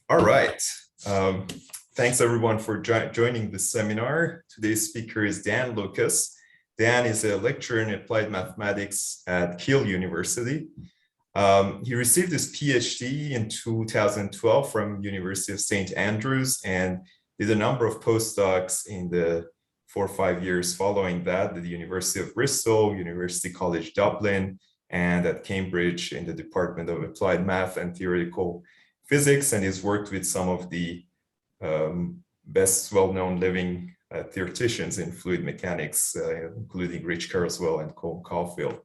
All right. Um, Thanks everyone for joining this seminar. Today's speaker is Dan Lucas. Dan is a lecturer in applied mathematics at Keele University. He received his PhD in 2012 from University of St. Andrews and did a number of postdocs in the 4 or 5 years following that at the University of Bristol, University College Dublin, and at Cambridge in the Department of Applied Math and Theoretical Physics, and he's worked with some of the best well-known living theoreticians in fluid mechanics, including Rich Kurzweil and Colm Caulfield.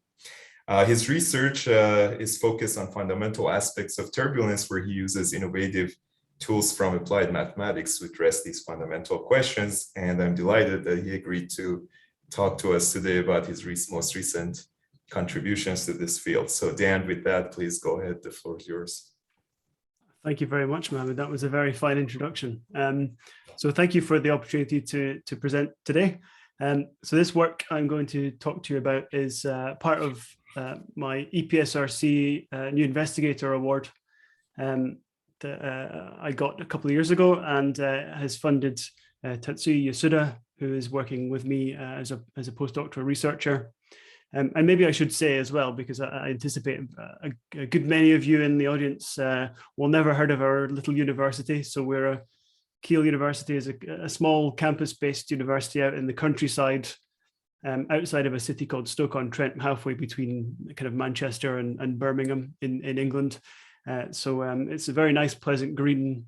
His research is focused on fundamental aspects of turbulence, where he uses innovative tools from applied mathematics to address these fundamental questions. And I'm delighted that he agreed to talk to us today about his most recent contributions to this field. So Dan, with that, please go ahead. The floor is yours. Thank you very much, Mohammed. That was a very fine introduction. So thank you for the opportunity to present today. So this work I'm going to talk to you about is part of my EPSRC New Investigator Award that I got a couple of years ago, and has funded Tatsuya Yasuda, who is working with me as a postdoctoral researcher. And maybe I should say as well, because I anticipate a good many of you in the audience will never heard of our little university. So Keele University is a small campus-based university out in the countryside, outside of a city called Stoke-on-Trent, halfway between kind of Manchester and Birmingham in England. So it's a very nice, pleasant green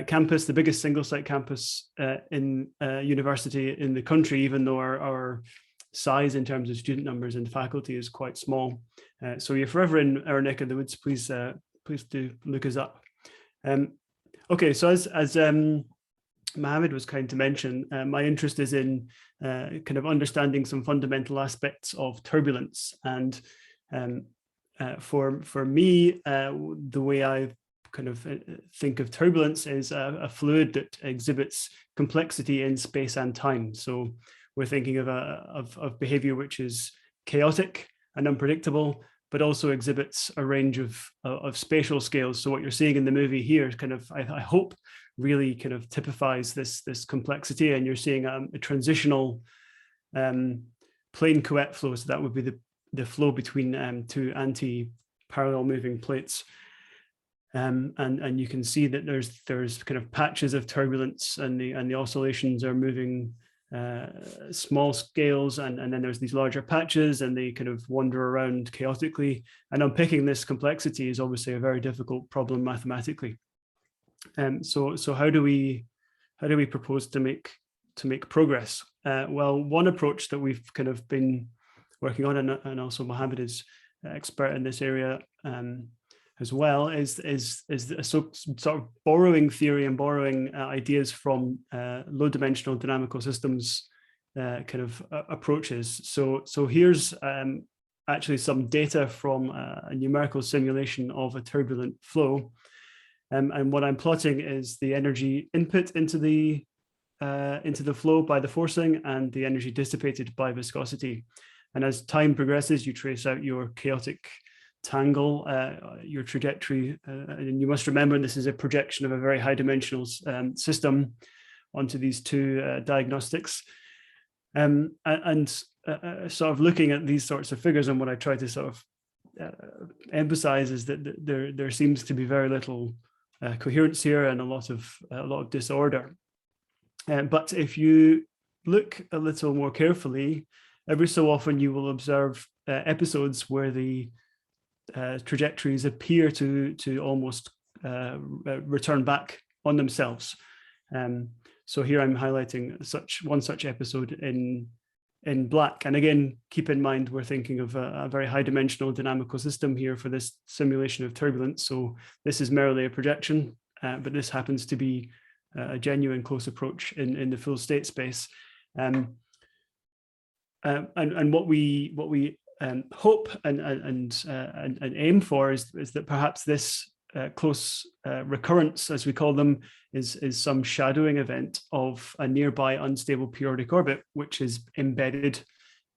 campus, the biggest single-site campus in university in the country, even though our size in terms of student numbers and faculty is quite small. So if you're ever in our neck of the woods, please do look us up. Okay, so as Mohammed was kind to mention, my interest is in kind of understanding some fundamental aspects of turbulence. And for me, the way I kind of think of turbulence is a fluid that exhibits complexity in space and time. So we're thinking of behavior which is chaotic and unpredictable, but also exhibits a range of spatial scales. So what you're seeing in the movie here is kind of, I hope, really kind of typifies this complexity. And you're seeing a transitional plane Couette flow. So that would be the flow between two anti-parallel moving plates. And you can see that there's kind of patches of turbulence, and the oscillations are moving small scales, and then there's these larger patches, and they kind of wander around chaotically. And unpicking this complexity is obviously a very difficult problem mathematically. So how do we propose to make progress? Well, one approach that we've kind of been working on, and also Mohammed is expert in this area as well, is a sort of borrowing theory and borrowing ideas from low-dimensional dynamical systems kind of approaches. So here's actually some data from a numerical simulation of a turbulent flow, and what I'm plotting is the energy input into the flow by the forcing, and the energy dissipated by viscosity. And as time progresses, you trace out your chaotic tangle, your trajectory, and you must remember this is a projection of a very high dimensional system onto these two diagnostics. And sort of looking at these sorts of figures, and what I try to sort of emphasize is that there seems to be very little coherence here, and a lot of disorder. But if you look a little more carefully, every so often you will observe episodes where the trajectories appear to almost return back on themselves. So here I'm highlighting one such episode in black. And again, keep in mind, we're thinking of a very high dimensional dynamical system here for this simulation of turbulence. So this is merely a projection, but this happens to be a genuine close approach in the full state space. And what we hope and aim for is that perhaps this close recurrence, as we call them, is some shadowing event of a nearby unstable periodic orbit, which is embedded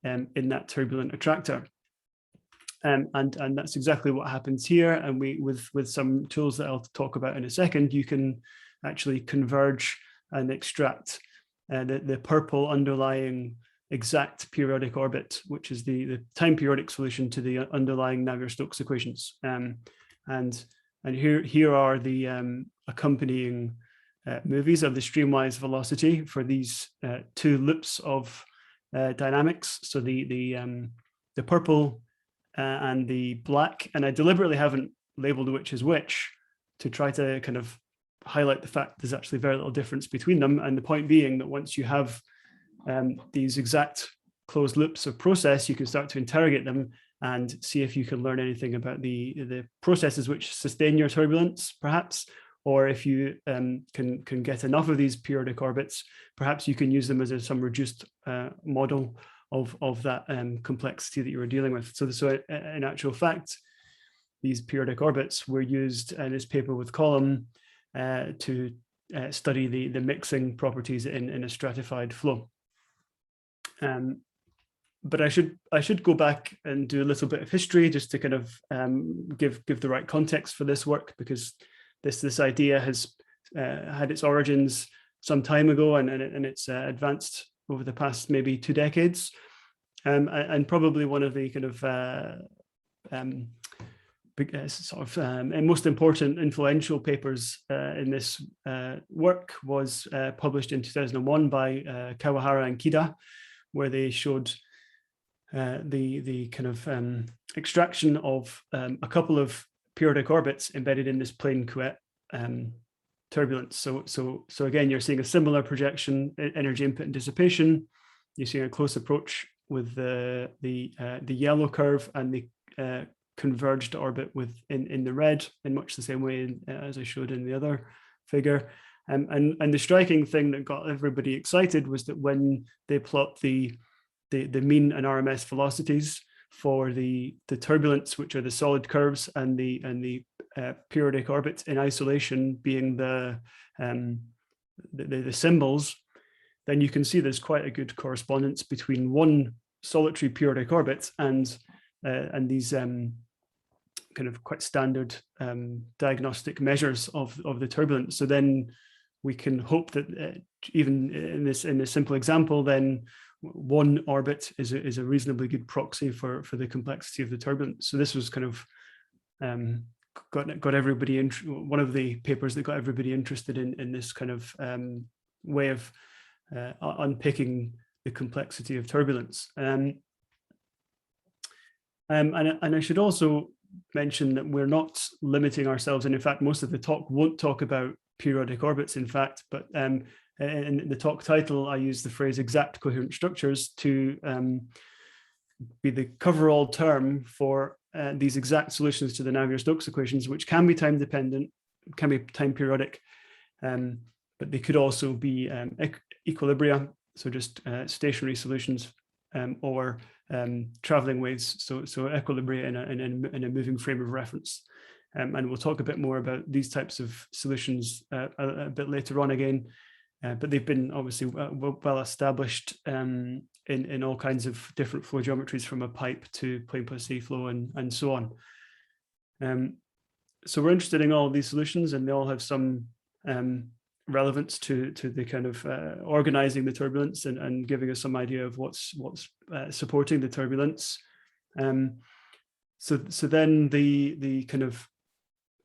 in that turbulent attractor. And that's exactly what happens here. And with some tools that I'll talk about in a second, you can actually converge and extract the purple underlying exact periodic orbit, which is the time periodic solution to the underlying Navier-Stokes equations. And here are the accompanying movies of the streamwise velocity for these two loops of dynamics. So the purple and the black, and I deliberately haven't labeled which is which to try to kind of highlight the fact there's actually very little difference between them. And the point being that once you have these exact closed loops of process, you can start to interrogate them and see if you can learn anything about the processes which sustain your turbulence, perhaps, or if you can get enough of these periodic orbits, perhaps you can use them as some reduced model of that complexity that you were dealing with. So in actual fact, these periodic orbits were used in this paper with Kolmogorov to study the mixing properties in a stratified flow. But I should go back and do a little bit of history just to kind of give the right context for this work, because this idea has had its origins some time ago, and it's advanced over the past maybe 2 decades. And probably one of the kind of and most important influential papers in this work was published in 2001 by Kawahara and Kida, where they showed the kind of extraction of a couple of periodic orbits embedded in this plane couette turbulence. So again, you're seeing a similar projection, energy input and dissipation. You're seeing a close approach with the yellow curve and the converged orbit in the red, in much the same way as I showed in the other figure. And the striking thing that got everybody excited was that when they plot the mean and RMS velocities for the turbulence, which are the solid curves, and the periodic orbits in isolation being the symbols, then you can see there's quite a good correspondence between one solitary periodic orbit and these kind of quite standard diagnostic measures of the turbulence. So then we can hope that even in this simple example, then one orbit is a reasonably good proxy for the complexity of the turbulence. So this was kind of got everybody one of the papers that got everybody interested in this kind of way of unpicking the complexity of turbulence. And I should also mention that we're not limiting ourselves, and in fact most of the talk won't talk about periodic orbits, in fact, but in the talk title I use the phrase exact coherent structures to be the coverall term for these exact solutions to the Navier-Stokes equations, which can be time dependent, can be time periodic, but they could also be equilibria, so just stationary solutions, or traveling waves, so equilibria in a moving frame of reference. And we'll talk a bit more about these types of solutions a bit later on again, but they've been obviously well established in all kinds of different flow geometries, from a pipe to plane plus sea flow and so on. So we're interested in all of these solutions, and they all have some relevance to the kind of organizing the turbulence and giving us some idea of what's supporting the turbulence. So then the kind of,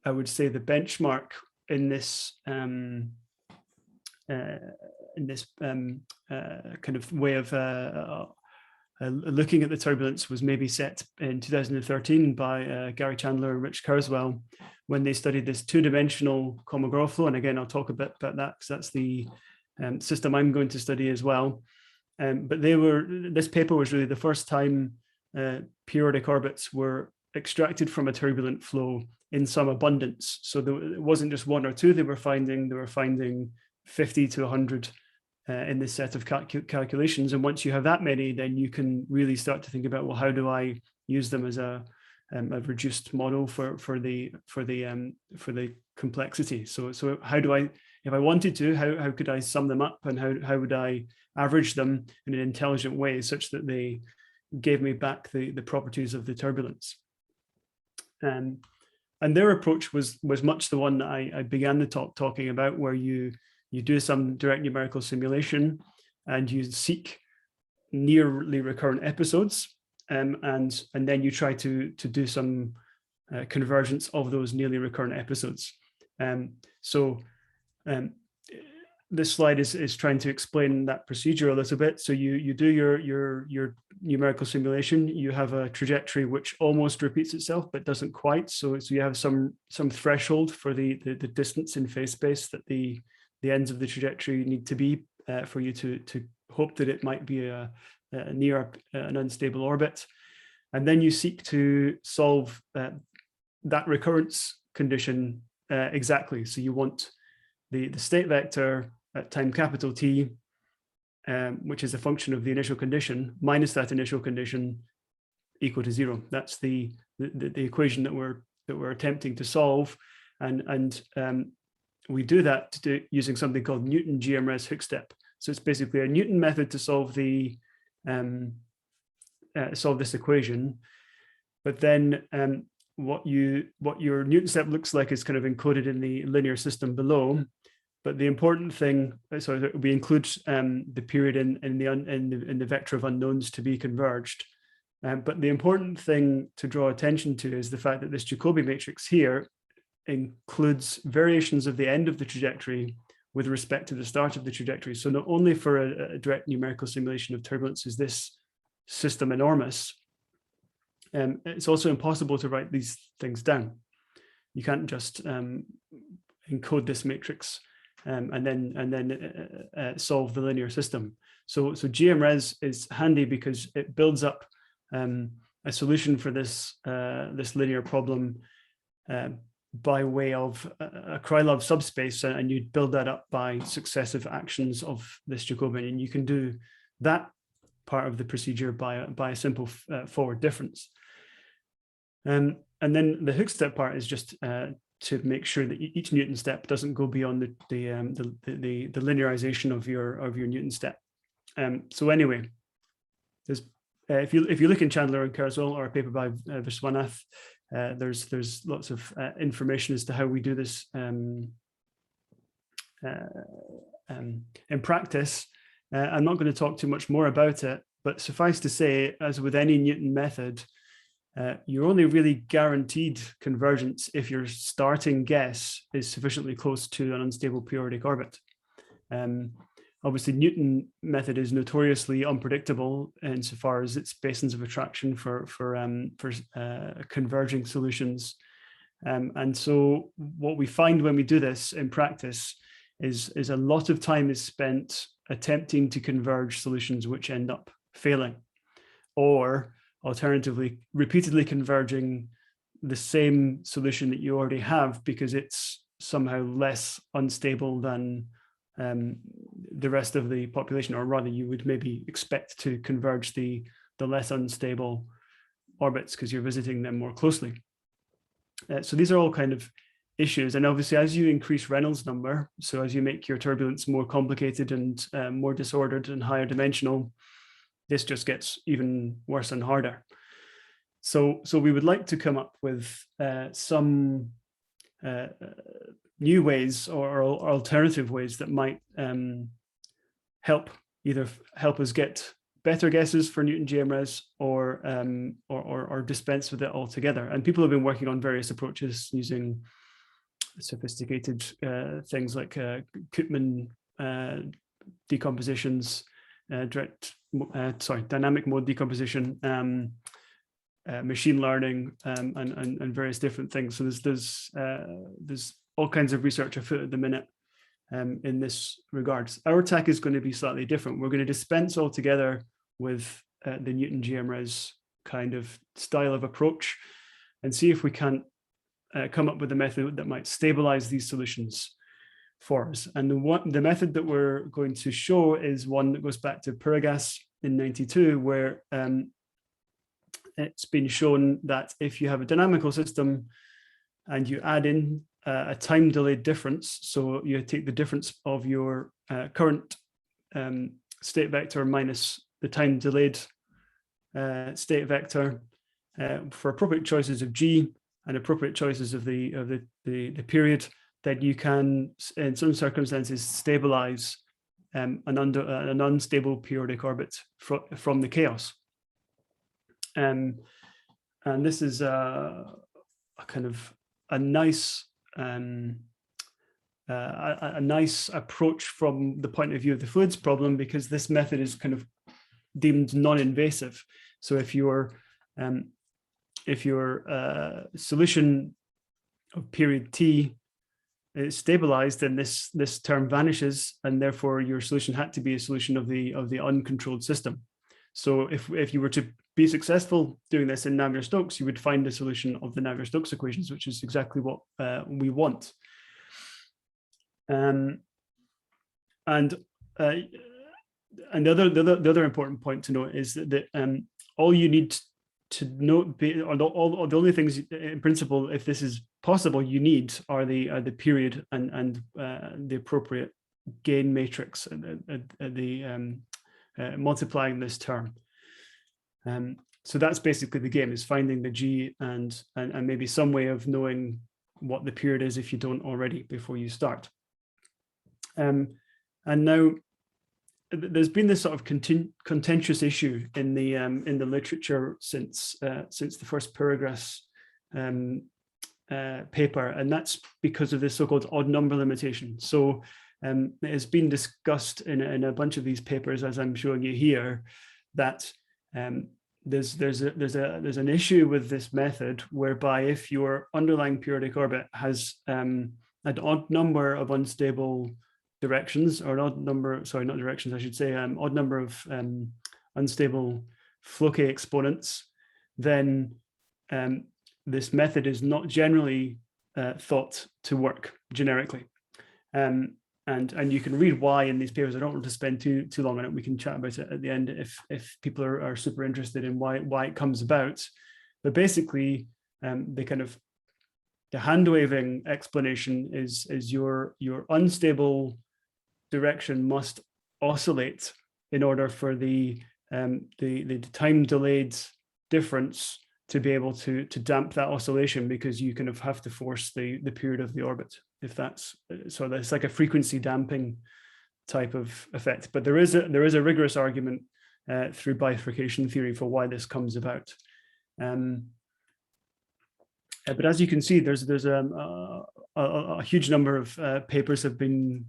I would say, the benchmark in this kind of way of looking at the turbulence was maybe set in 2013 by Gary Chandler and Rich Kurzweil, when they studied this two-dimensional Kolmogorov flow. And again, I'll talk a bit about that because that's the system I'm going to study as well. But this paper was really the first time periodic orbits were extracted from a turbulent flow in some abundance. So it wasn't just one or two they were finding 50 to 100 in this set of calculations. And once you have that many, then you can really start to think about, well, how do I use them as a reduced model for the complexity? So how do I, if I wanted to, how could I sum them up, and how would I average them in an intelligent way such that they gave me back the properties of the turbulence? And their approach was much the one that I began the talk talking about, where you do some direct numerical simulation and you seek nearly recurrent episodes, and then you try to do some convergence of those nearly recurrent episodes. This slide is trying to explain that procedure a little bit. So you do your numerical simulation. You have a trajectory which almost repeats itself, but doesn't quite. So you have some threshold for the distance in phase space that the ends of the trajectory need to be for you to hope that it might be near an unstable orbit. And then you seek to solve that recurrence condition exactly. So you want the state vector at time capital T, which is a function of the initial condition, minus that initial condition equal to 0. That's the equation that we're attempting to solve, and we do that using something called Newton GMRes hook step. So it's basically a Newton method to solve the solve this equation, but then what your Newton step looks like is kind of encoded in the linear system below. But the important thing, so we include the period in the vector of unknowns to be converged. But the important thing to draw attention to is the fact that this Jacobi matrix here includes variations of the end of the trajectory with respect to the start of the trajectory. So not only for a direct numerical simulation of turbulence is this system enormous, it's also impossible to write these things down. You can't just encode this matrix and then solve the linear system. So GMRes is handy because it builds up a solution for this linear problem by way of a Krylov subspace, and you build that up by successive actions of this Jacobian, and you can do that part of the procedure by a simple forward difference. And then the hook step part is just to make sure that each Newton step doesn't go beyond the linearization of your Newton step. So anyway, there's if you look in Chandler and Kurzweil, or a paper by Viswanath, there's lots of information as to how we do this in practice. I'm not going to talk too much more about it, but suffice to say, as with any Newton method, you're only really guaranteed convergence if your starting guess is sufficiently close to an unstable periodic orbit. Obviously, Newton method is notoriously unpredictable insofar as its basins of attraction for converging solutions. And so what we find when we do this in practice is a lot of time is spent attempting to converge solutions which end up failing, or alternatively, repeatedly converging the same solution that you already have because it's somehow less unstable than the rest of the population, or rather you would maybe expect to converge the less unstable orbits because you're visiting them more closely. So these are all kind of issues. And obviously, as you increase Reynolds number, so as you make your turbulence more complicated and more disordered and higher dimensional, this just gets even worse and harder. So we would like to come up with some new ways or alternative ways that might either help us get better guesses for Newton GMRes or dispense with it altogether. And people have been working on various approaches using sophisticated things like Koopman decompositions, dynamic mode decomposition, machine learning, and various different things. So there's all kinds of research afoot at the minute in this regards. Our tack is going to be slightly different. We're going to dispense altogether with the Newton GMRes kind of style of approach and see if we can come up with a method that might stabilize these solutions for us. And the method that we're going to show is one that goes back to Pyragas in '92, where it's been shown that if you have a dynamical system and you add in a time delayed difference, so you take the difference of your current state vector minus the time delayed state vector for appropriate choices of G, and appropriate choices of the period, then you can, in some circumstances, stabilize an unstable periodic orbit from the chaos. And this is a kind of a nice approach from the point of view of the fluids problem, because this method is kind of deemed non-invasive. So if your solution of period t is stabilized, then this term vanishes, and therefore your solution had to be a solution of the uncontrolled system. So if you were to be successful doing this in Navier-Stokes, you would find a solution of the Navier-Stokes equations, which is exactly what we want. And the other important point to note is that all you need to note, the only things in principle, if this is possible, you need are the period and the appropriate gain matrix, multiplying this term. So that's basically the game, is finding the G and maybe some way of knowing what the period is if you don't already before you start. And now there's been this sort of contentious issue in the literature since the first Pyragas paper, and that's because of this so-called odd number limitation. So it has been discussed in a bunch of these papers, as I'm showing you here, that there's an issue with this method whereby if your underlying periodic orbit has an odd number of unstable directions, or an odd number, sorry, not directions, I should say, odd number of unstable Floquet exponents, then this method is not generally thought to work generically. And you can read why in these papers. I don't want to spend too long on it. We can chat about it at the end if people are super interested in why it comes about. But basically, the hand waving explanation is your unstable direction must oscillate in order for the time delayed difference to be able to damp that oscillation, because you kind of have to force the period of the orbit, if that's so. That's like a frequency damping type of effect. But there is a rigorous argument through bifurcation theory for why this comes about. But as you can see, there's a huge number of papers have been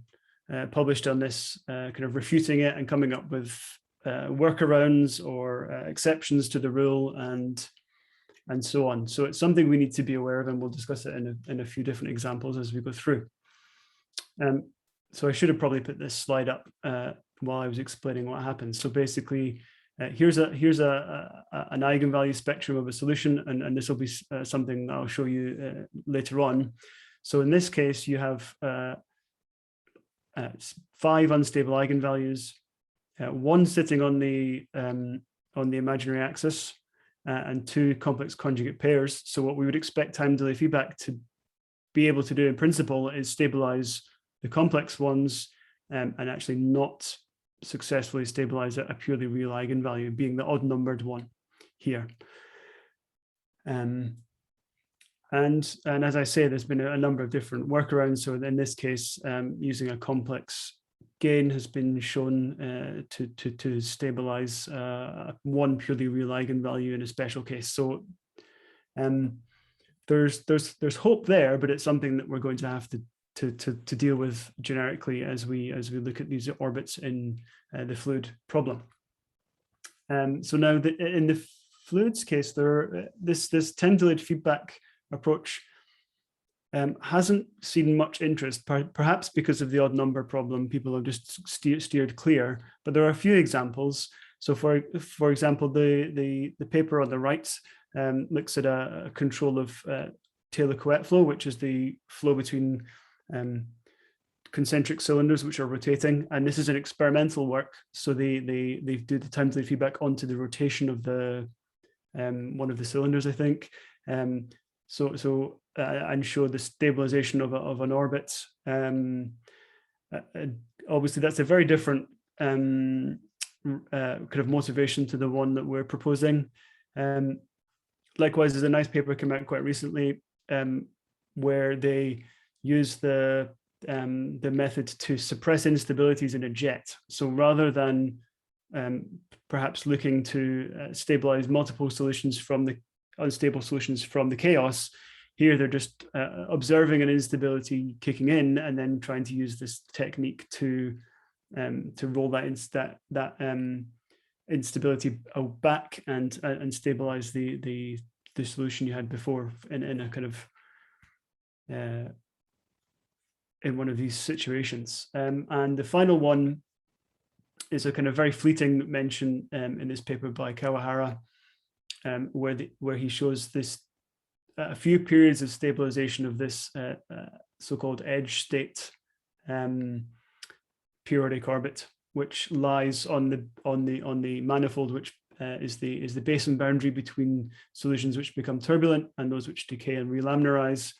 published on this, kind of refuting it and coming up with workarounds or exceptions to the rule and so on. So it's something we need to be aware of, and we'll discuss it in a few different examples as we go through. So I should have probably put this slide up while I was explaining what happens. So basically, here's an eigenvalue spectrum of a solution, and this will be something I'll show you later on. So in this case, you have 5 unstable eigenvalues, one sitting on the imaginary axis, and 2 complex conjugate pairs. So what we would expect time delay feedback to be able to do in principle is stabilize the complex ones and actually not successfully stabilize a purely real eigenvalue, being the odd numbered one here. And as I say, there's been a number of different workarounds. So in this case, using a complex gain has been shown to stabilize one purely real eigenvalue in a special case. So there's hope there, but it's something that we're going to have to deal with generically as we look at these orbits in the fluid problem. So now in the fluids case, this time delayed feedback approach hasn't seen much interest, perhaps because of the odd number problem. People have just steered clear, but there are a few examples. So for example, the paper on the right looks at a control of Taylor-Couette flow, which is the flow between concentric cylinders which are rotating, and this is an experimental work. So they do the time delayed feedback onto the rotation of the one of the cylinders, I think. And show the stabilization of an orbit. Obviously, that's a very different kind of motivation to the one that we're proposing. likewise, there's a nice paper came out quite recently where they use the method to suppress instabilities in a jet. So rather than perhaps looking to stabilize multiple solutions from the unstable solutions from the chaos, here they're just observing an instability kicking in and then trying to use this technique to roll that instability back and stabilize the solution you had before in a kind of in one of these situations. And the final one is a kind of very fleeting mention in this paper by Kawahara, where he shows this a few periods of stabilization of this so-called edge state periodic orbit, which lies on the manifold, which is the basin boundary between solutions which become turbulent and those which decay and relaminize.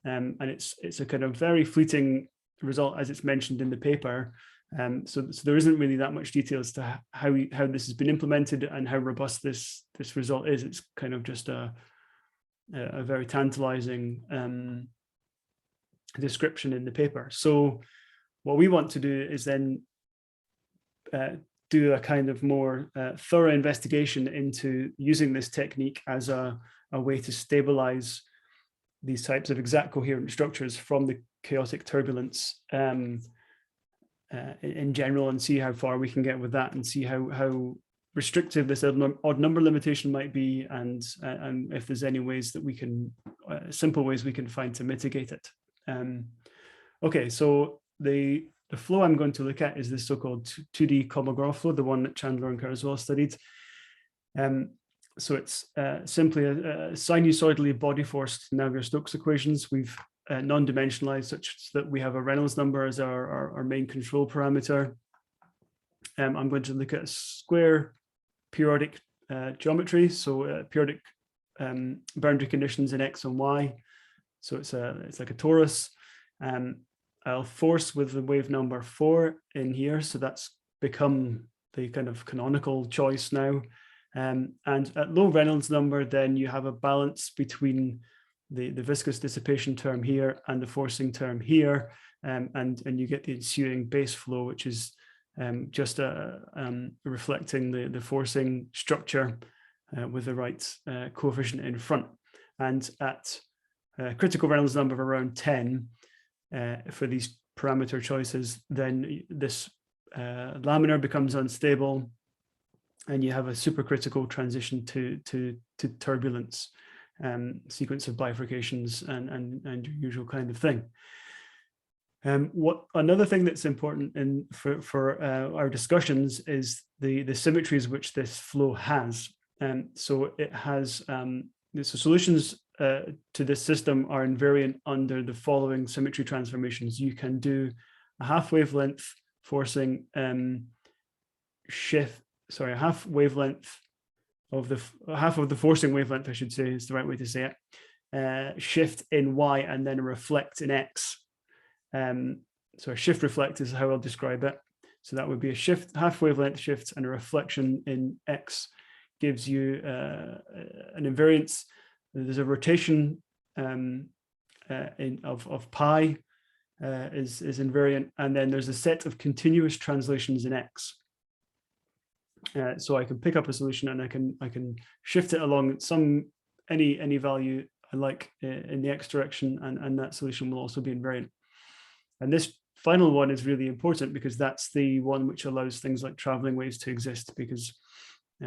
And it's a kind of very fleeting result, as it's mentioned in the paper. So there isn't really that much detail as to how this has been implemented and how robust this result is. It's kind of just a very tantalizing description in the paper. So what we want to do is then do a kind of more thorough investigation into using this technique as a way to stabilize these types of exact coherent structures from the chaotic turbulence in general, and see how far we can get with that, and see how restrictive this odd number limitation might be, and if there's any ways that we can, simple ways we can find to mitigate it. Okay, so the flow I'm going to look at is this so-called 2D Kolmogorov flow, the one that Chandler and Kurzweil studied. So it's simply a sinusoidally body-forced Navier-Stokes equations. We've non-dimensionalized such that we have a Reynolds number as our main control parameter. I'm going to look at a square periodic geometry, so periodic boundary conditions in X and Y. So it's like a torus. I'll force with the wave number 4 in here, so that's become the kind of canonical choice now. And at low Reynolds number, then you have a balance between the viscous dissipation term here and the forcing term here, and you get the ensuing base flow, which is just reflecting the forcing structure with the right coefficient in front. And at critical Reynolds number of around 10 for these parameter choices, then this laminar becomes unstable, and you have a supercritical transition to turbulence, sequence of bifurcations and your usual kind of thing. Another thing that's important for our discussions is the symmetries which this flow has. So it has the solutions to this system are invariant under the following symmetry transformations. You can do a half wavelength forcing half of the forcing wavelength, I should say, is the right way to say it, shift in Y and then reflect in X. So a shift reflect is how I'll describe it. So that would be a shift, half wavelength shift, and a reflection in X gives you an invariance. There's a rotation of pi is invariant, and then there's a set of continuous translations in X. So I can pick up a solution and I can shift it along any value I like in the X direction, and that solution will also be invariant. And this final one is really important because that's the one which allows things like traveling waves to exist, because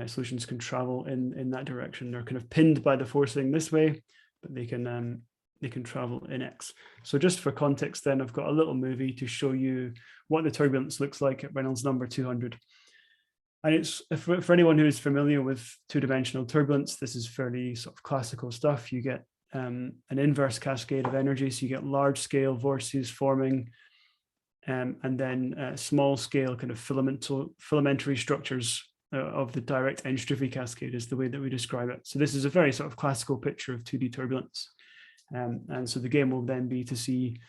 solutions can travel in that direction. They're kind of pinned by the forcing this way, but they can travel in X. So just for context, then I've got a little movie to show you what the turbulence looks like at Reynolds number 200. And it's for anyone who is familiar with two-dimensional turbulence, this is fairly sort of classical stuff. You get an inverse cascade of energy, so you get large-scale vortices forming, and then small scale kind of filamentary structures of the direct entropy cascade is the way that we describe it. So this is a very sort of classical picture of 2D turbulence. And so the game will then be to see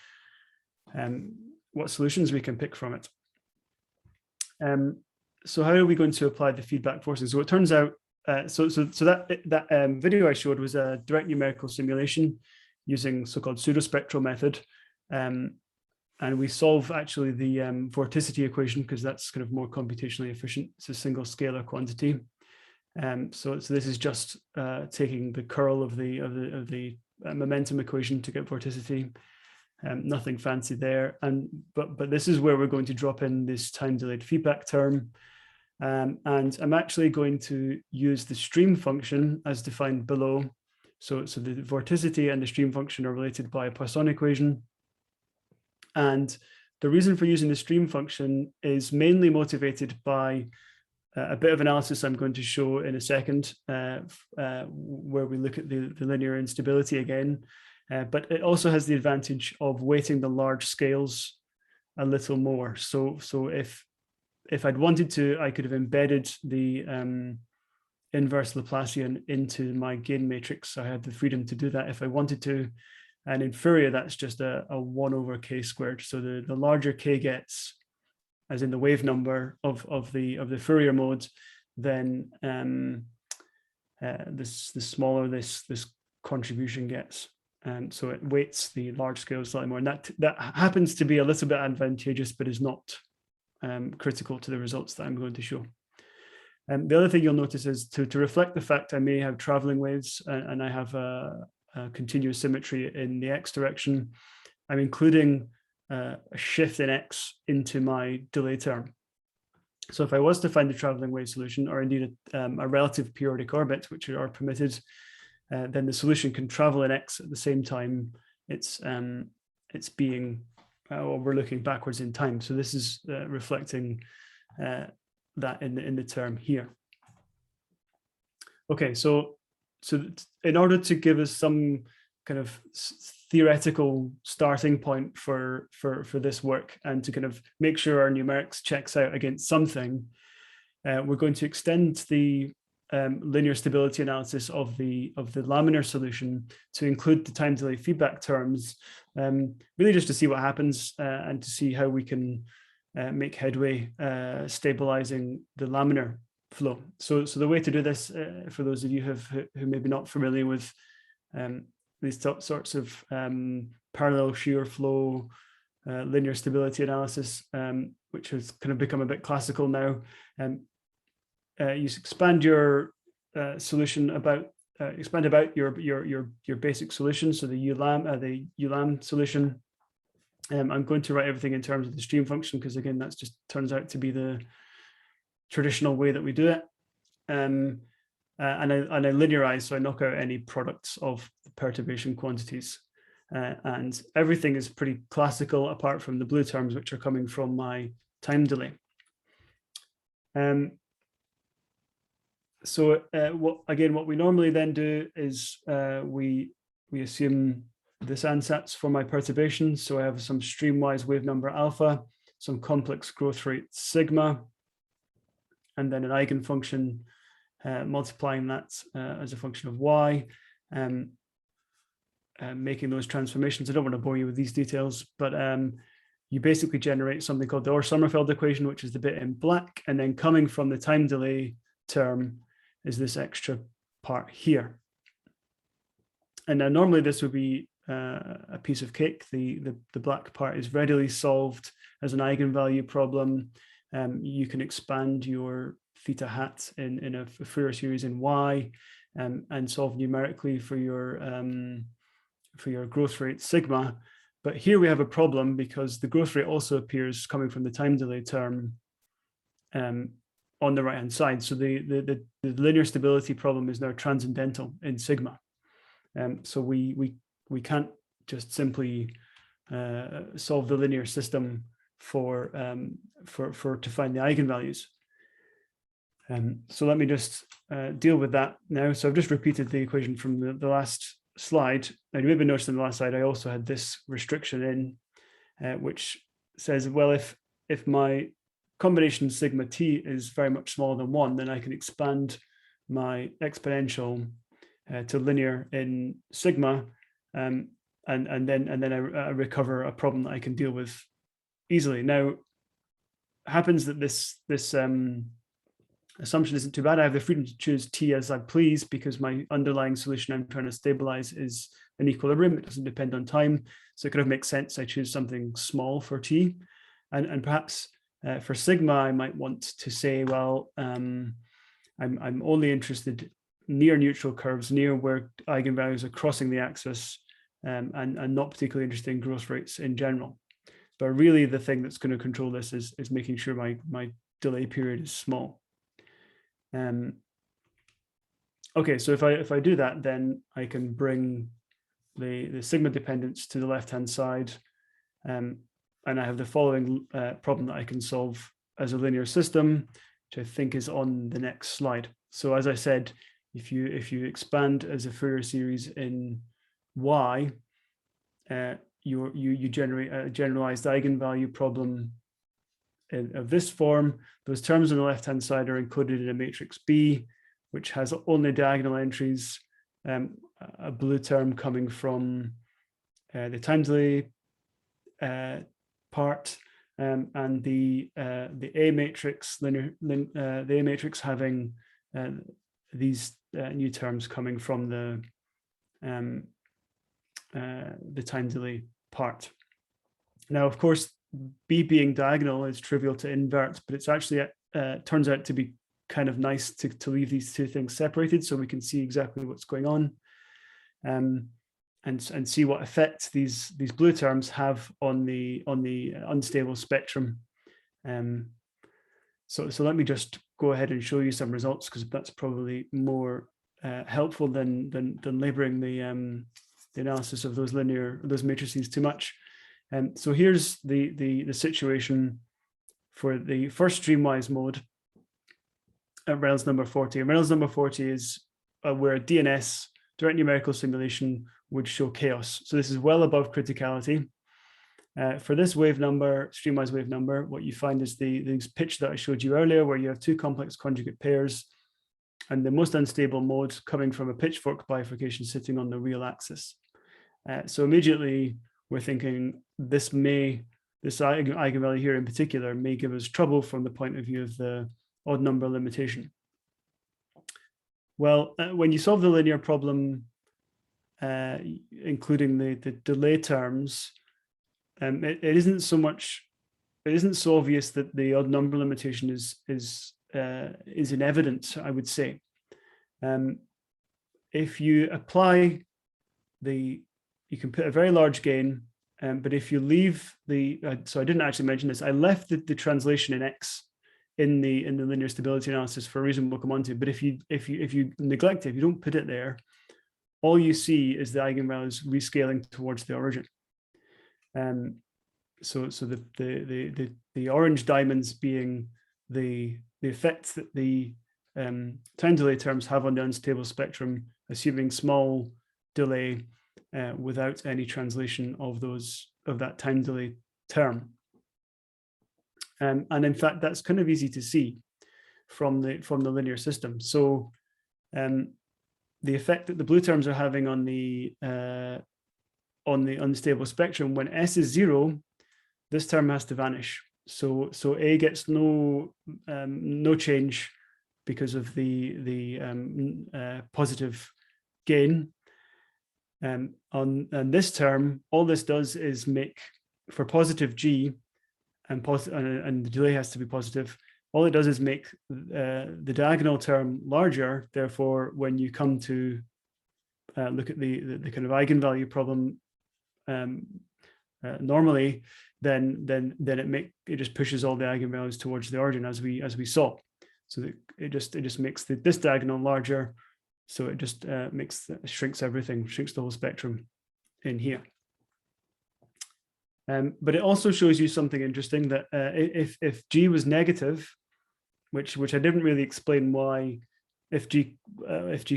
what solutions we can pick from it. So how are we going to apply the feedback forcing? So it turns out that video I showed was a direct numerical simulation using so-called pseudospectral method. And we solve actually the vorticity equation because that's kind of more computationally efficient. It's a single scalar quantity. So this is just taking the curl of the momentum equation to get vorticity. Nothing fancy there. But this is where we're going to drop in this time delayed feedback term. And I'm actually going to use the stream function as defined below. So the vorticity and the stream function are related by a Poisson equation. And the reason for using the stream function is mainly motivated by a bit of analysis I'm going to show in a second, where we look at the linear instability again. But it also has the advantage of weighting the large scales a little more. So if I'd wanted to, I could have embedded the inverse Laplacian into my gain matrix. So I had the freedom to do that if I wanted to. And in Fourier, that's just a 1 over k squared. So the larger k gets, as in the wave number of the Fourier mode, then the smaller this contribution gets. So it weights the large scale slightly more. And that happens to be a little bit advantageous, but is not critical to the results that I'm going to show. The other thing you'll notice is to reflect the fact I may have traveling waves and I have a continuous symmetry in the x direction, I'm including a shift in x into my delay term. So if I was to find the traveling wave solution, or indeed a relative periodic orbit, which are permitted, then the solution can travel in x at the same time it's being, or we're looking backwards in time. So this is reflecting that in the term here. Okay, so in order to give us some kind of theoretical starting point for this work and to kind of make sure our numerics checks out against something, we're going to extend the linear stability analysis of the laminar solution to include the time delay feedback terms, really just to see what happens and to see how we can make headway stabilizing the laminar flow. So the way to do this, for those of you who may be not familiar with these sorts of parallel shear flow linear stability analysis, which has kind of become a bit classical now, you expand your solution about your basic solution. So the ULAM solution. I'm going to write everything in terms of the stream function because again, that's just turns out to be the traditional way that we do it. And I linearize, so I knock out any products of the perturbation quantities. And everything is pretty classical apart from the blue terms, which are coming from my time delay. So what we normally then do is we assume this ansatz for my perturbation. So I have some streamwise wave number alpha, some complex growth rate sigma, and then an eigenfunction multiplying that as a function of y, making those transformations. I don't want to bore you with these details, but you basically generate something called the Orr-Sommerfeld equation, which is the bit in black, and then coming from the time delay term is this extra part here. And now normally this would be a piece of cake. The black part is readily solved as an eigenvalue problem. You can expand your theta hat in a Fourier series in Y and solve numerically for your growth rate sigma. But here we have a problem because the growth rate also appears coming from the time delay term on the right hand side. So the linear stability problem is now transcendental in sigma. So we can't just simply solve the linear system to find the eigenvalues. So let me just deal with that now. So I've just repeated the equation from the last slide. And you maybe noticed in the last slide, I also had this restriction in, which says, well, if my combination sigma t is very much smaller than 1, then I can expand my exponential to linear in sigma, and then I recover a problem that I can deal with easily. Now, it happens that this assumption isn't too bad. I have the freedom to choose t as I please because my underlying solution I'm trying to stabilize is an equilibrium. It doesn't depend on time. So it kind of makes sense. I choose something small for t. And perhaps for sigma, I might want to say, well, I'm only interested near neutral curves, near where eigenvalues are crossing the axis, and not particularly interested in growth rates in general. But really the thing that's going to control this is making sure my delay period is small. Okay, so if I do that, then I can bring the sigma dependence to the left-hand side, and I have the following problem that I can solve as a linear system, which I think is on the next slide. So as I said, if you expand as a Fourier series in Y, you generate a generalized eigenvalue problem of this form. Those terms on the left-hand side are encoded in a matrix B, which has only diagonal entries, a blue term coming from the Timedelay part, and the A matrix the A matrix having these new terms coming from the Timedelay part. Now, of course, B being diagonal is trivial to invert, but it's actually turns out to be kind of nice to leave these two things separated so we can see exactly what's going on, and see what effect these blue terms have on the unstable spectrum. So let me just go ahead and show you some results, because that's probably more helpful than laboring the analysis of those matrices too much. So here's the situation for the first streamwise mode at Reynolds number 40. And Reynolds number 40 is where DNS, direct numerical simulation, would show chaos. So this is well above criticality. For this wave number, streamwise wave number, what you find is the pitch that I showed you earlier, where you have two complex conjugate pairs, and the most unstable mode coming from a pitchfork bifurcation sitting on the real axis. So immediately we're thinking this eigenvalue here in particular may give us trouble from the point of view of the odd number limitation. Well, when you solve the linear problem, including the delay terms, it isn't so obvious that the odd number limitation is in evidence, I would say. If you apply you can put a very large gain, but if you leave so I didn't actually mention this, I left the translation in X in the linear stability analysis for a reason we'll come on to. But if you neglect it, if you don't put it there, all you see is the eigenvalues rescaling towards the origin. So the orange diamonds being the effects that the time delay terms have on the unstable spectrum, assuming small delay without any translation of that time delay term. And in fact, that's kind of easy to see from the linear system. So the effect that the blue terms are having on the unstable spectrum, when S is 0, this term has to vanish. So A gets no change because of the positive gain. On this term, all this does is make, for positive G, and the delay has to be positive, all it does is make the diagonal term larger. Therefore, when you come to look at the kind of eigenvalue problem normally, then it just pushes all the eigenvalues towards the origin, as we saw. So that it just makes this diagonal larger. So it just shrinks everything, shrinks the whole spectrum in here. But it also shows you something interesting, that if G was negative, which I didn't really explain why, if G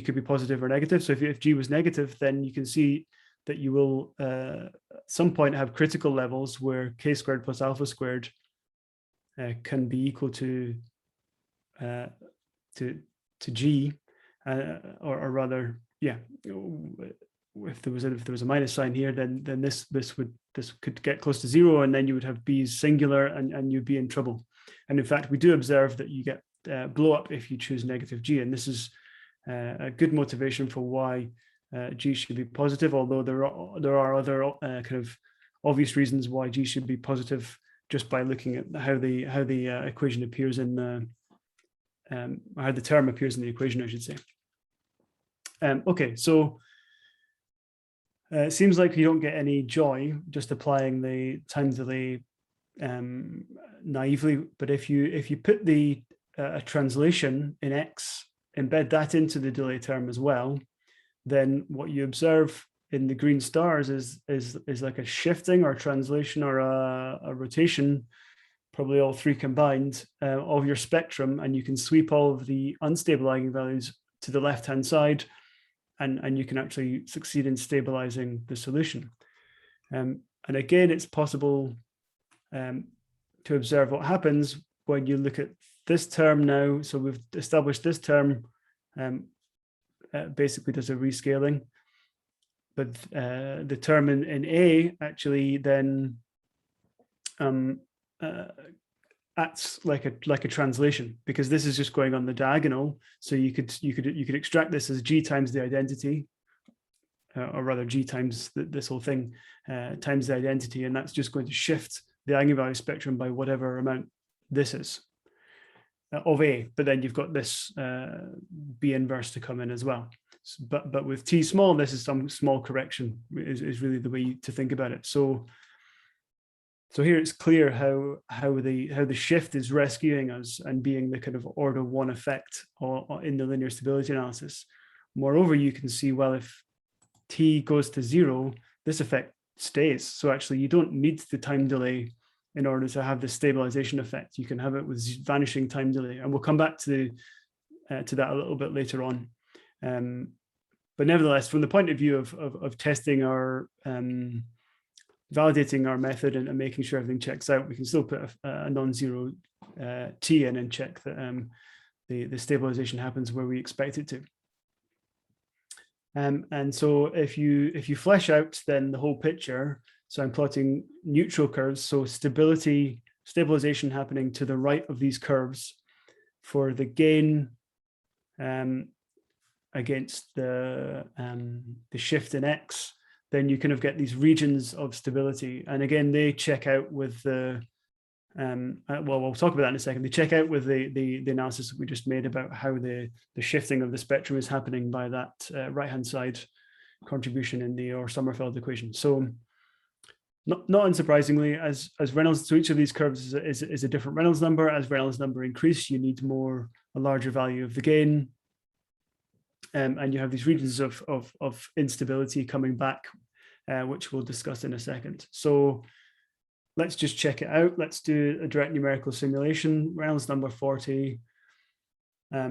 could be positive or negative. So if G was negative, then you can see that you will at some point have critical levels where k squared plus alpha squared can be equal to G, or rather, yeah. If there was a minus sign here, then this could get close to 0, and then you would have B's singular, and you'd be in trouble. And in fact, we do observe that you get blow up if you choose negative g. And this is a good motivation for why g should be positive, although there are other kind of obvious reasons why g should be positive just by looking at how the equation appears in the how the term appears in the equation, I should say. Okay, so it seems like you don't get any joy just applying the time delay naively, but if you put the a translation in x, embed that into the delay term as well, then what you observe in the green stars is like a shifting or translation or a rotation, probably all three combined, of your spectrum, and you can sweep all of the unstable eigenvalues to the left-hand side, and you can actually succeed in stabilizing the solution. And again, it's possible to observe what happens when you look at this term now. So we've established this term basically does a rescaling, but the term in A actually then acts like a translation, because this is just going on the diagonal. So you could extract this as g times the identity, or rather g times this whole thing times the identity, and that's just going to shift the eigenvalue spectrum by whatever amount this is of A. But then you've got this B inverse to come in as well. But with t small, this is some small correction is really the way to think about it. So here it's clear how the shift is rescuing us and being the kind of order one effect in the linear stability analysis. Moreover, you can see, well, if t goes to 0, this effect stays. So actually you don't need the time delay in order to have the stabilization effect. You can have it with vanishing time delay, and we'll come back to that a little bit later on. But nevertheless, from the point of view of testing our validating our method and making sure everything checks out, we can still put a non-zero t in and check that the stabilization happens where we expect it to. And so if you flesh out then the whole picture, so I'm plotting neutral curves, so stabilization happening to the right of these curves for the gain against the shift in x, then you kind of get these regions of stability. And again, they check out with the, well, we'll talk about that in a second. They check out with the analysis that we just made about how the shifting of the spectrum is happening by that right-hand side contribution in the Sommerfeld equation. So not unsurprisingly, as Reynolds, so each of these curves is a different Reynolds number. As Reynolds number increase, you need a larger value of the gain. And you have these regions of instability coming back, which we'll discuss in a second. So let's just check it out. Let's do a direct numerical simulation. Reynolds number 40, a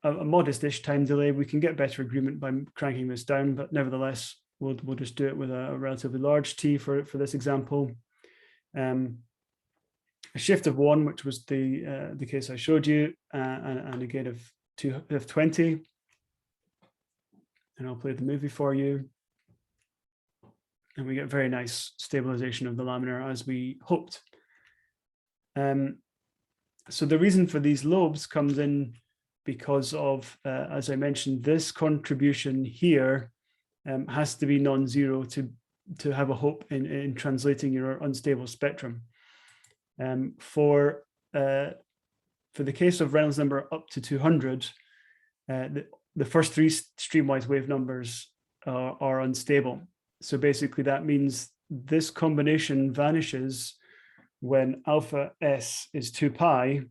modest-ish time delay. We can get better agreement by cranking this down, but nevertheless, we'll just do it with a relatively large t for this example. A shift of 1, which was the case I showed you, and a gain of 20. And I'll play the movie for you. And we get very nice stabilization of the laminar as we hoped. So the reason for these lobes comes in because of, as I mentioned, this contribution here has to be non-zero to have a hope in translating your unstable spectrum. For the case of Reynolds number up to 200, the first 3 streamwise wave numbers are unstable. So basically that means this combination vanishes when alpha s is 2 pi.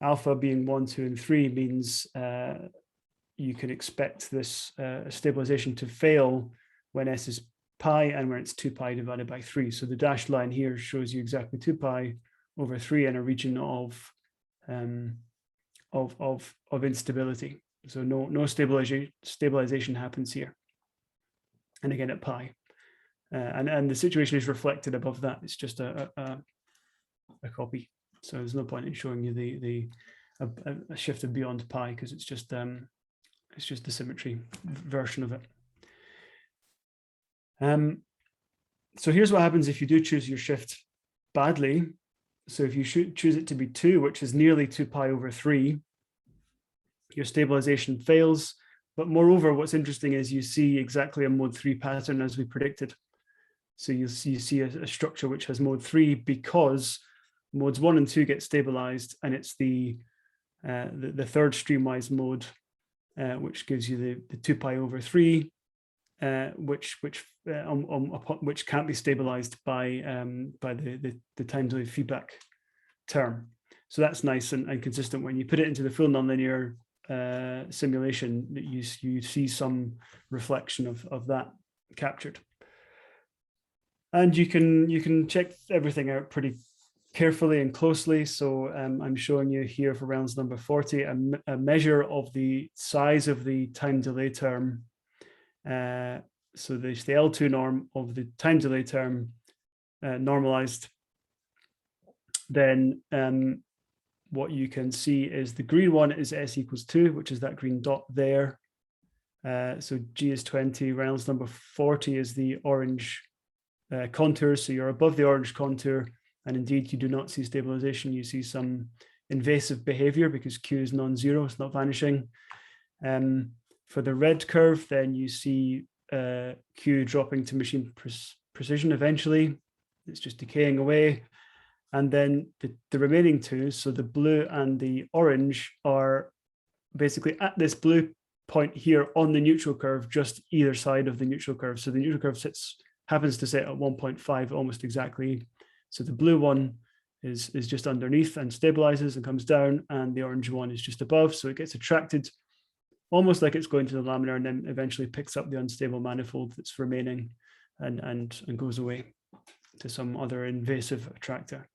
Alpha being 1, 2, and 3 means you can expect this stabilization to fail when s is pi and when it's 2 pi divided by 3. So the dashed line here shows you exactly 2 pi over 3 in a region of instability. So no stabilization happens here. And again at pi. And the situation is reflected above that. It's just a copy. So there's no point in showing you a shift of beyond pi, because it's just the symmetry version of it. So here's what happens if you do choose your shift badly. So if you choose it to be 2, which is nearly 2 pi over 3, your stabilization fails. But moreover, what's interesting is you see exactly a mode 3 pattern as we predicted. So you see a structure which has mode 3 because modes 1 and 2 get stabilized, and it's the third streamwise mode, which gives you the 2 pi over 3, which can't be stabilized by the time delay feedback term. So that's nice and consistent. When you put it into the full nonlinear simulation, you see some reflection of that captured. And you can check everything out pretty carefully and closely. So I'm showing you here for Reynolds number 40 a measure of the size of the time delay term. So there's the L2 norm of the time delay term normalized. Then what you can see is the green one is S equals 2, which is that green dot there. So G is 20, Reynolds number 40 is the orange contour. So you're above the orange contour, and indeed you do not see stabilization. You see some invasive behavior because Q is non-zero, it's not vanishing. For the red curve, then you see Q dropping to machine precision eventually. It's just decaying away. And then the remaining two, so the blue and the orange, are basically at this blue point here on the neutral curve, just either side of the neutral curve. So the neutral curve happens to sit at 1.5 almost exactly. So the blue one is just underneath and stabilizes and comes down, and the orange one is just above. So it gets attracted almost like it's going to the laminar, and then eventually picks up the unstable manifold that's remaining and goes away to some other invasive attractor.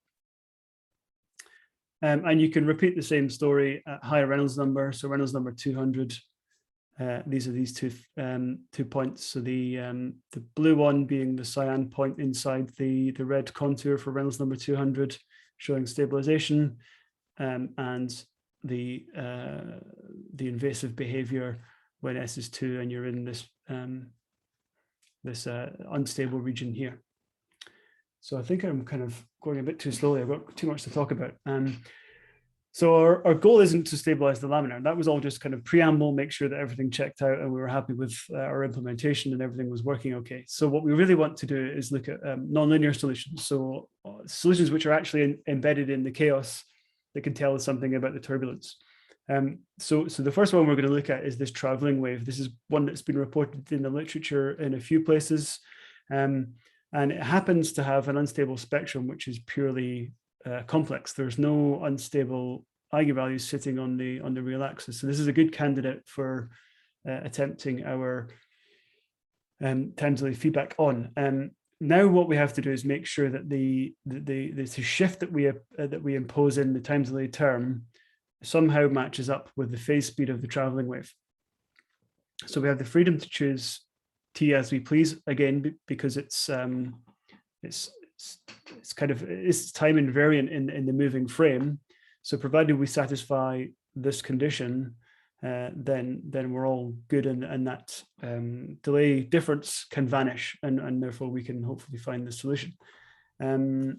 And you can repeat the same story at higher Reynolds number. So Reynolds number 200. These are these two points. So the blue one being the cyan point inside the red contour for Reynolds number 200, showing stabilization, and the invasive behavior when S is 2 and you're in this unstable region here. So I think I'm kind of going a bit too slowly. I've got too much to talk about. So our goal isn't to stabilize the laminar. That was all just kind of preamble, make sure that everything checked out and we were happy with our implementation and everything was working okay. So what we really want to do is look at nonlinear solutions. So solutions which are actually embedded in the chaos that can tell us something about the turbulence. So the first one we're going to look at is this traveling wave. This is one that's been reported in the literature in a few places. And it happens to have an unstable spectrum, which is purely complex. There's no unstable eigenvalues sitting on the real axis. So this is a good candidate for attempting our time delay feedback on. Now what we have to do is make sure that the shift that we impose in the time delay term somehow matches up with the phase speed of the traveling wave. So we have the freedom to choose T as we please, again, because it's time invariant in the moving frame. So provided we satisfy this condition, then we're all good, and that delay difference can vanish, and therefore we can hopefully find the solution. But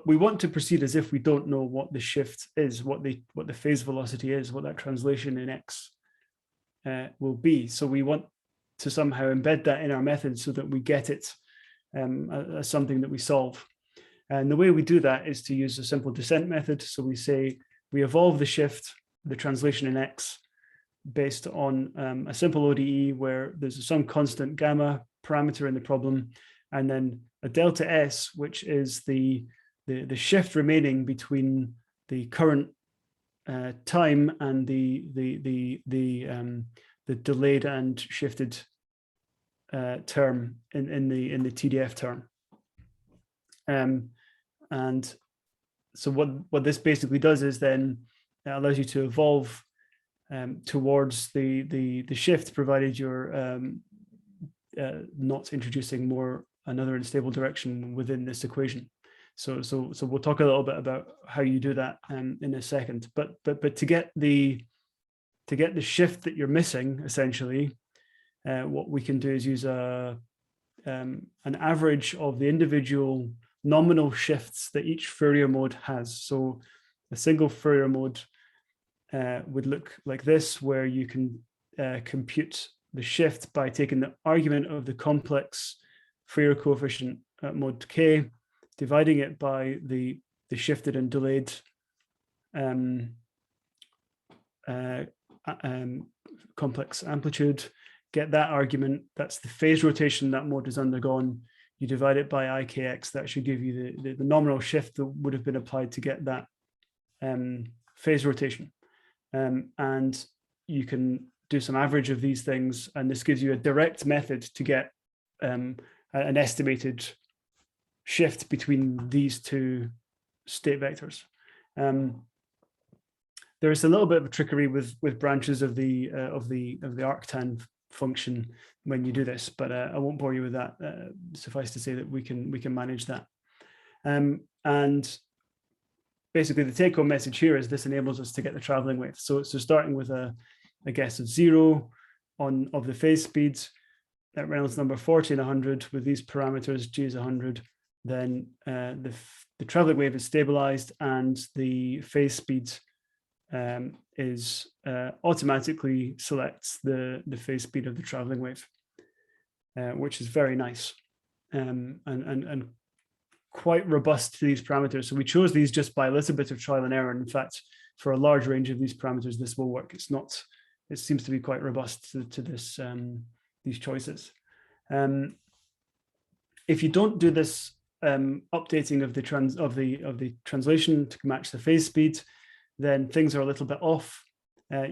we want to proceed as if we don't know what the shift is, what the phase velocity is, what that translation in X will be. So we want to somehow embed that in our method so that we get it as something that we solve. And the way we do that is to use a simple descent method. So we say we evolve the shift, the translation in X, based on a simple ODE where there's some constant gamma parameter in the problem, and then a delta S, which is the shift remaining between the current time and the delayed and shifted term in the TDF term. And so what this basically does is then it allows you to evolve towards the shift, provided you're not introducing another unstable direction within this equation. So we'll talk a little bit about how you do that in a second. But to get the shift that you're missing, essentially, what we can do is use an average of the individual nominal shifts that each Fourier mode has. So a single Fourier mode would look like this, where you can compute the shift by taking the argument of the complex Fourier coefficient at mod k, dividing it by the shifted and delayed complex amplitude, get that argument, that's the phase rotation that mode has undergone. You divide it by ikx, that should give you the nominal shift that would have been applied to get that phase rotation. And you can do some average of these things, and this gives you a direct method to get an estimated shift between these two state vectors. There is a little bit of a trickery with branches of the arctan function when you do this, but I won't bore you with that. Suffice to say that we can manage that. And basically, the take-home message here is this enables us to get the traveling wave. So starting with a guess of 0 of the phase speeds at Reynolds number 40 and 100 with these parameters, g is 100, then the traveling wave is stabilized and the phase speed is automatically selects the phase speed of the traveling wave, which is very nice and quite robust to these parameters. So we chose these just by a little bit of trial and error. And in fact, for a large range of these parameters, this will work. It seems to be quite robust to this these choices. If you don't do this updating of the translation to match the phase speed, then things are a little bit off.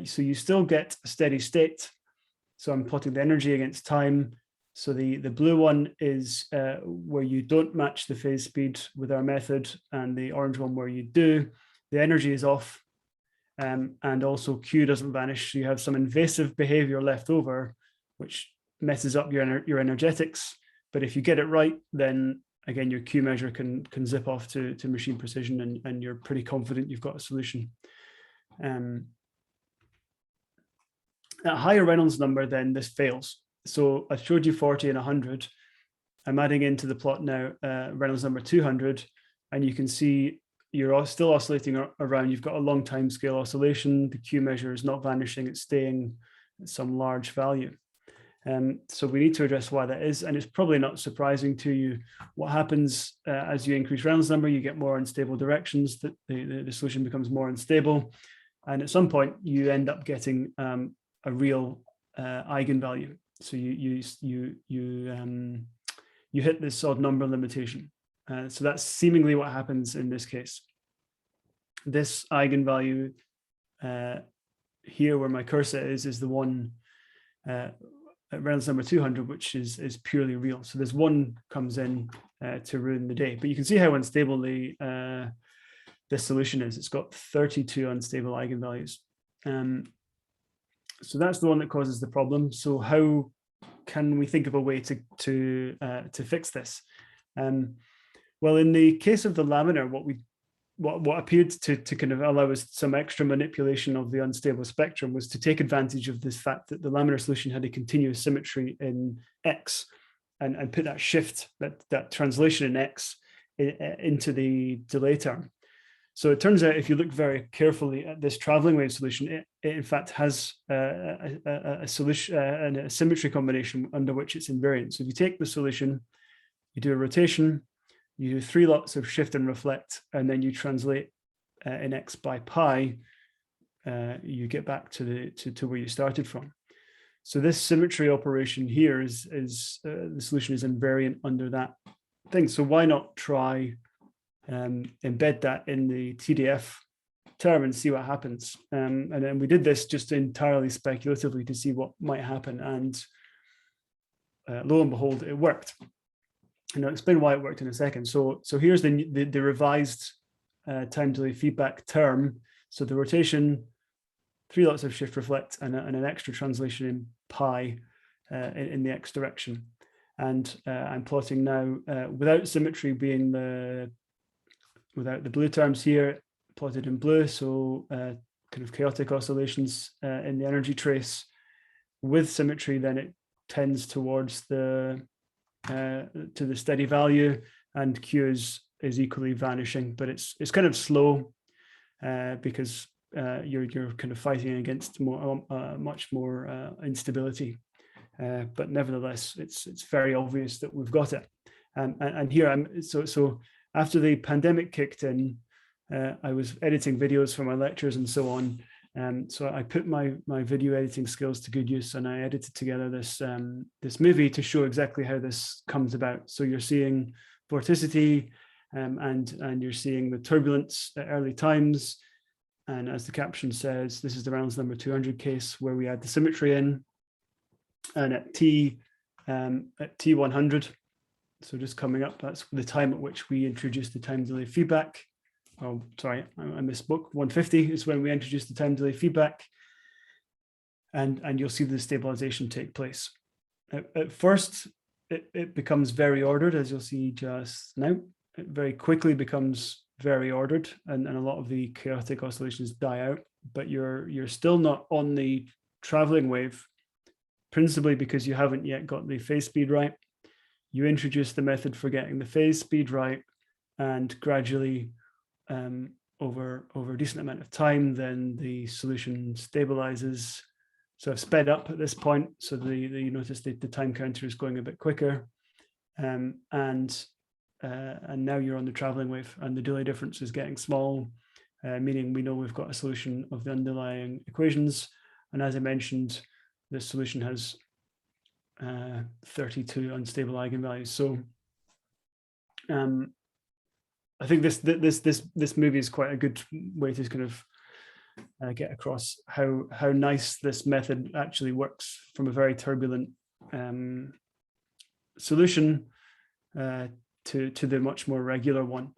So you still get a steady state. So I'm plotting the energy against time. So the blue one is where you don't match the phase speed with our method, and the orange one where you do. The energy is off, and also Q doesn't vanish. So you have some invasive behavior left over, which messes up your energetics. But if you get it right, then again, your Q measure can zip off to machine precision, and you're pretty confident you've got a solution. At a higher Reynolds number, then this fails. So I showed you 40 and 100. I'm adding into the plot now Reynolds number 200, and you can see you're still oscillating around. You've got a long time scale oscillation. The Q measure is not vanishing, it's staying at some large value. So we need to address why that is, and it's probably not surprising to you. What happens as you increase Reynolds number, you get more unstable directions, that the solution becomes more unstable, and at some point you end up getting a real eigenvalue. So you hit this odd number limitation. So that's seemingly what happens in this case. This eigenvalue here where my cursor is the one at Reynolds number 200, which is purely real. So this one comes in to ruin the day. But you can see how unstable this solution is. It's got 32 unstable eigenvalues. So that's the one that causes the problem. So how can we think of a way to fix this? Well, in the case of the laminar, what appeared to kind of allow us some extra manipulation of the unstable spectrum was to take advantage of this fact that the laminar solution had a continuous symmetry in X, and put that shift, that translation in X into the delay term. So it turns out if you look very carefully at this traveling wave solution, it in fact has a solution and a symmetry combination under which it's invariant. So if you take the solution, you do a rotation, you do 3 lots of shift and reflect, and then you translate in X by pi, you get back to where you started from. So this symmetry operation here is the solution is invariant under that thing. So why not try embed that in the TDF term and see what happens. And then we did this just entirely speculatively to see what might happen, and lo and behold, it worked. And I'll explain why it worked in a second. So here's the revised time delay feedback term. So the rotation, 3 lots of shift reflect, and an extra translation in pi in the X direction. And I'm plotting now without symmetry being without the blue terms here, plotted in blue, so kind of chaotic oscillations in the energy trace. With symmetry, then it tends towards to the steady value, and Q is equally vanishing, but it's kind of slow because you're kind of fighting against much more instability. But nevertheless, it's very obvious that we've got it. And here so after the pandemic kicked in, I was editing videos for my lectures and so on. So I put my video editing skills to good use, and I edited together this movie to show exactly how this comes about. So you're seeing vorticity, and you're seeing the turbulence at early times. And as the caption says, this is the Reynolds number 200 case where we add the symmetry in. And at T100, so just coming up, that's the time at which we introduce the time delay feedback. Oh, sorry, I misspoke. 150 is when we introduce the time delay feedback. And you'll see the stabilization take place. At first, it becomes very ordered, as you'll see just now. It very quickly becomes very ordered, and a lot of the chaotic oscillations die out, but you're still not on the traveling wave, principally because you haven't yet got the phase speed right. You introduce the method for getting the phase speed right, and gradually over a decent amount of time, then the solution stabilizes. So I've sped up at this point, so you notice the time counter is going a bit quicker, and now you're on the traveling wave, and the delay difference is getting small, meaning we know we've got a solution of the underlying equations. And as I mentioned, the solution has 32 unstable eigenvalues. So I think this movie is quite a good way to kind of get across how nice this method actually works from a very turbulent solution to the much more regular one.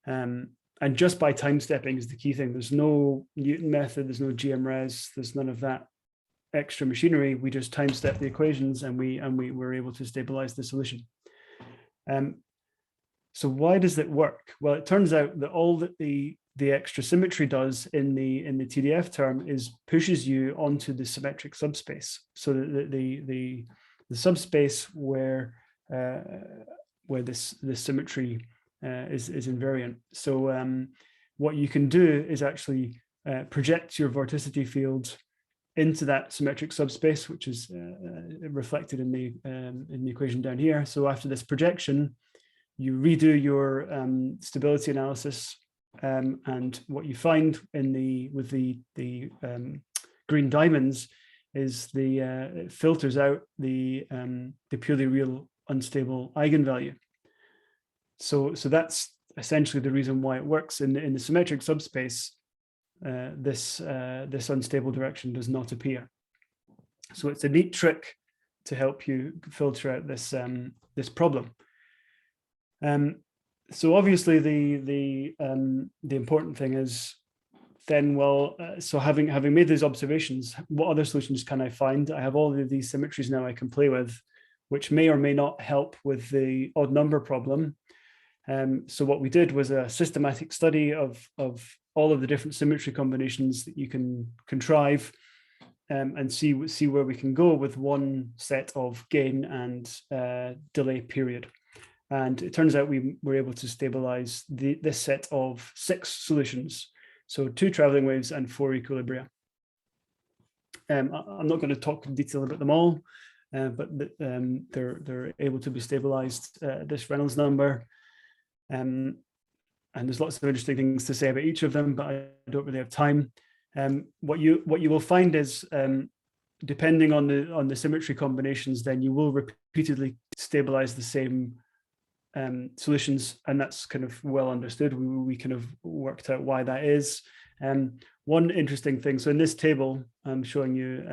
And just by time stepping is the key thing. There's no Newton method, there's no GMRes, there's none of that extra machinery. We just time step the equations, and we were able to stabilize the solution. So why does it work? Well, it turns out that all that the extra symmetry does in the TDF term is pushes you onto the symmetric subspace. So the subspace where this symmetry is invariant. So what you can do is actually project your vorticity field into that symmetric subspace, which is reflected in the equation down here. So after this projection, you redo your stability analysis, and what you find with the green diamonds is it filters out the purely real unstable eigenvalue. So that's essentially the reason why it works in the symmetric subspace. This unstable direction does not appear. So it's a neat trick to help you filter out this problem. So obviously the important thing is then, well, so having made those observations, what other solutions can I find? I have all of these symmetries now I can play with, which may or may not help with the odd number problem. So what we did was a systematic study of all of the different symmetry combinations that you can contrive, and see where we can go with one set of gain and delay period. And it turns out we were able to stabilize this set of 6 solutions. So 2 traveling waves and 4 equilibria. I'm not going to talk in detail about them all, but they're able to be stabilized this Reynolds number. And there's lots of interesting things to say about each of them, but I don't really have time. What you will find is, depending on the symmetry combinations, then you will repeatedly stabilize the same solutions, and that's kind of well understood. We kind of worked out why that is. One interesting thing, so in this table, I'm showing you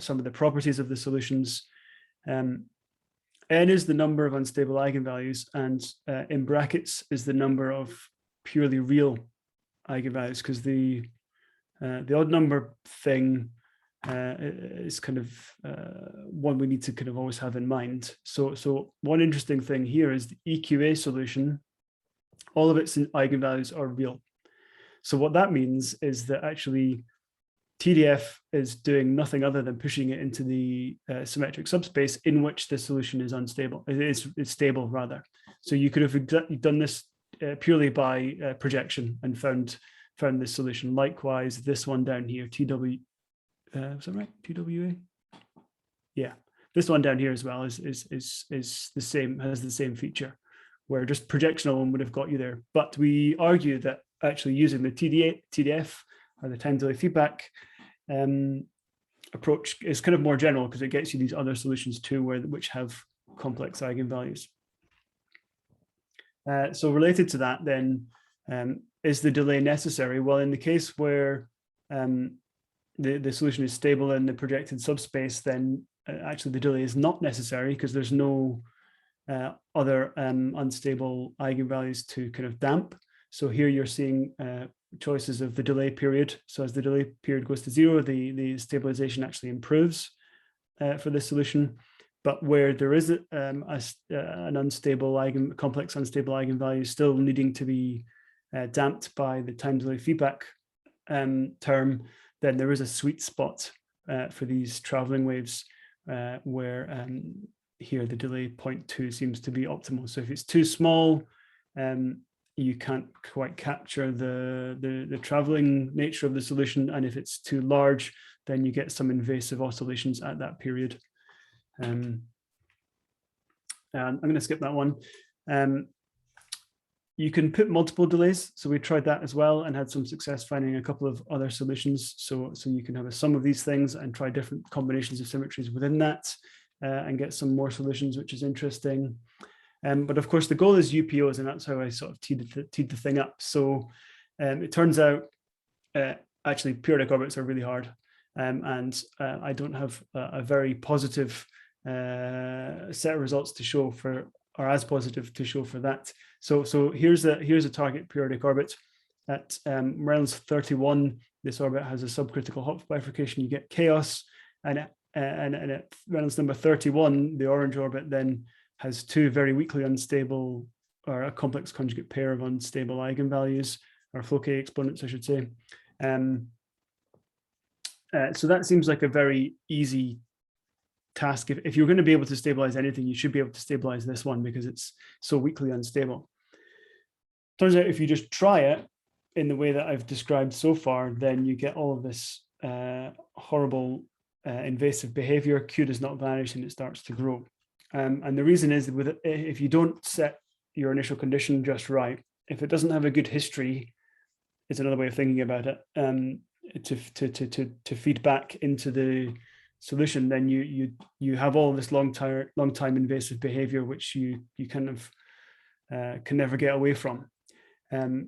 some of the properties of the solutions. N is the number of unstable eigenvalues, and in brackets is the number of purely real eigenvalues, because the odd number thing is kind of one we need to kind of always have in mind. So one interesting thing here is the EQA solution, all of its eigenvalues are real. So what that means is that actually TDF is doing nothing other than pushing it into the symmetric subspace in which the solution is unstable. It's stable rather. So you could have done this purely by projection and found this solution. Likewise, this one down here, TW, is that right? TWA? Yeah, this one down here as well is the same, has the same feature, where just projection alone would have got you there. But we argue that actually using the TDF or the time delay feedback approach is kind of more general, because it gets you these other solutions too, which have complex eigenvalues. So related to that, then, is the delay necessary? Well, in the case where the solution is stable in the projected subspace, then actually the delay is not necessary, because there's no other unstable eigenvalues to kind of damp. So here you're seeing choices of the delay period. So as the delay period goes to 0, the stabilization actually improves for this solution. But where there is an unstable complex unstable eigenvalue still needing to be damped by the time delay feedback term, then there is a sweet spot for these traveling waves where here the delay 0.2 seems to be optimal. So if it's too small, you can't quite capture the traveling nature of the solution. And if it's too large, then you get some invasive oscillations at that period. And I'm going to skip that one. You can put multiple delays. So we tried that as well and had some success finding a couple of other solutions. So you can have a sum of these things and try different combinations of symmetries within that and get some more solutions, which is interesting. But of course, the goal is UPOs, and that's how I sort of teed the thing up. So it turns out actually periodic orbits are really hard. And I don't have a very positive set of results to show for, or as positive to show for that. So here's a target periodic orbit at Reynolds 31. This orbit has a subcritical Hopf bifurcation. You get chaos, and at Reynolds number 31, the orange orbit then has two very weakly unstable, or a complex conjugate pair of unstable eigenvalues, or Fouquet exponents, I should say. So that seems like a very easy task. If you're going to be able to stabilize anything, you should be able to stabilize this one because it's so weakly unstable. Turns out if you just try it in the way that I've described so far, then you get all of this horrible invasive behavior. Q does not vanish and it starts to grow. And the reason is that if you don't set your initial condition just right, if it doesn't have a good history, it's another way of thinking about it, to feed back into the solution, then you have all this long time invasive behavior, which you kind of can never get away from.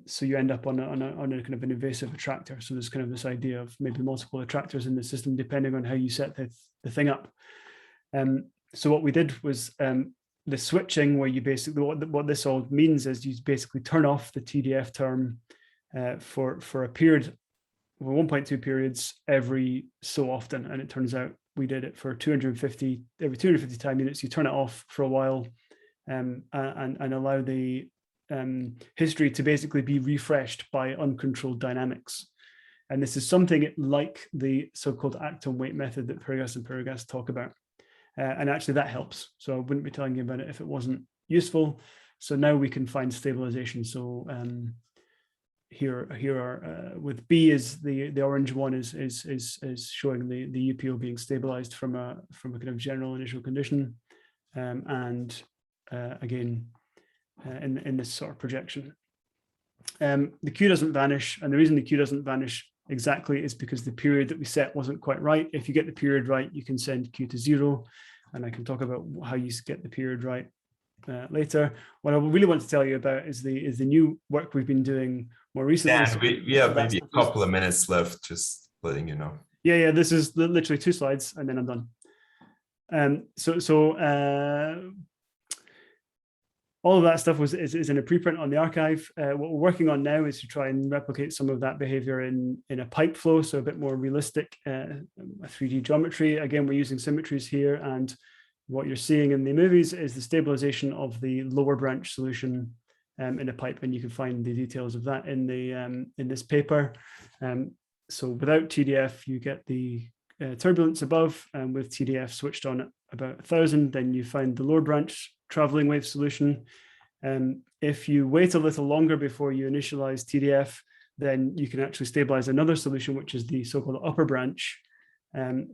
So you end up on a kind of an invasive attractor. So there's kind of this idea of maybe multiple attractors in the system, depending on how you set the thing up. So what we did was the switching, where you basically, what this all means is you basically turn off the TDF term for a period, for 1.2 periods every so often. And it turns out we did it for every 250 time units. You turn it off for a while and allow the history to basically be refreshed by uncontrolled dynamics. And this is something like the so-called atom weight method that Pyragas and Pyragas talk about. And actually that helps. So I wouldn't be telling you about it if it wasn't useful. So now we can find stabilization. So here are with B is the orange one is showing the UPO being stabilized from a kind of general initial condition, and again in this sort of projection. The Q doesn't vanish, and the reason the Q doesn't vanish exactly is because the period that we set wasn't quite right. If you get the period right, you can send Q to 0, and I can talk about how you get the period right later. What I really want to tell you about is the new work we've been doing more recently. Dan, we have maybe a couple of minutes left, just letting you know. Yeah, this is literally 2 slides and then I'm done. All of that stuff is in a preprint on the archive. What we're working on now is to try and replicate some of that behavior in a pipe flow, so a bit more realistic 3D geometry. Again, we're using symmetries here, and what you're seeing in the movies is the stabilization of the lower branch solution in a pipe, and you can find the details of that in this paper. So without TDF, you get the turbulence above, and with TDF switched on at about 1,000, then you find the lower branch traveling wave solution. If you wait a little longer before you initialize TDF, then you can actually stabilize another solution, which is the so-called upper branch.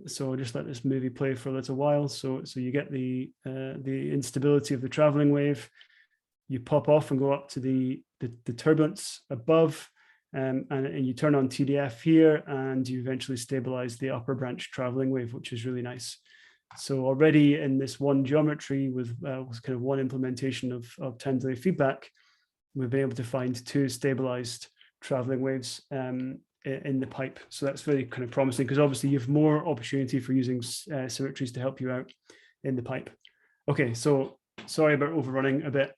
So I'll just let this movie play for a little while. So you get the instability of the traveling wave. You pop off and go up to the turbulence above, and you turn on TDF here, and you eventually stabilize the upper branch traveling wave, which is really nice. So already in this one geometry with kind of one implementation of time delay feedback, we've been able to find two stabilized traveling waves in the pipe. So that's very kind of promising, because obviously you have more opportunity for using symmetries to help you out in the pipe. Okay, so sorry about overrunning a bit.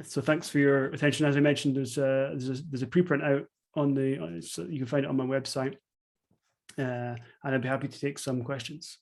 So thanks for your attention. As I mentioned, there's a preprint out on the, so you can find it on my website, and I'd be happy to take some questions.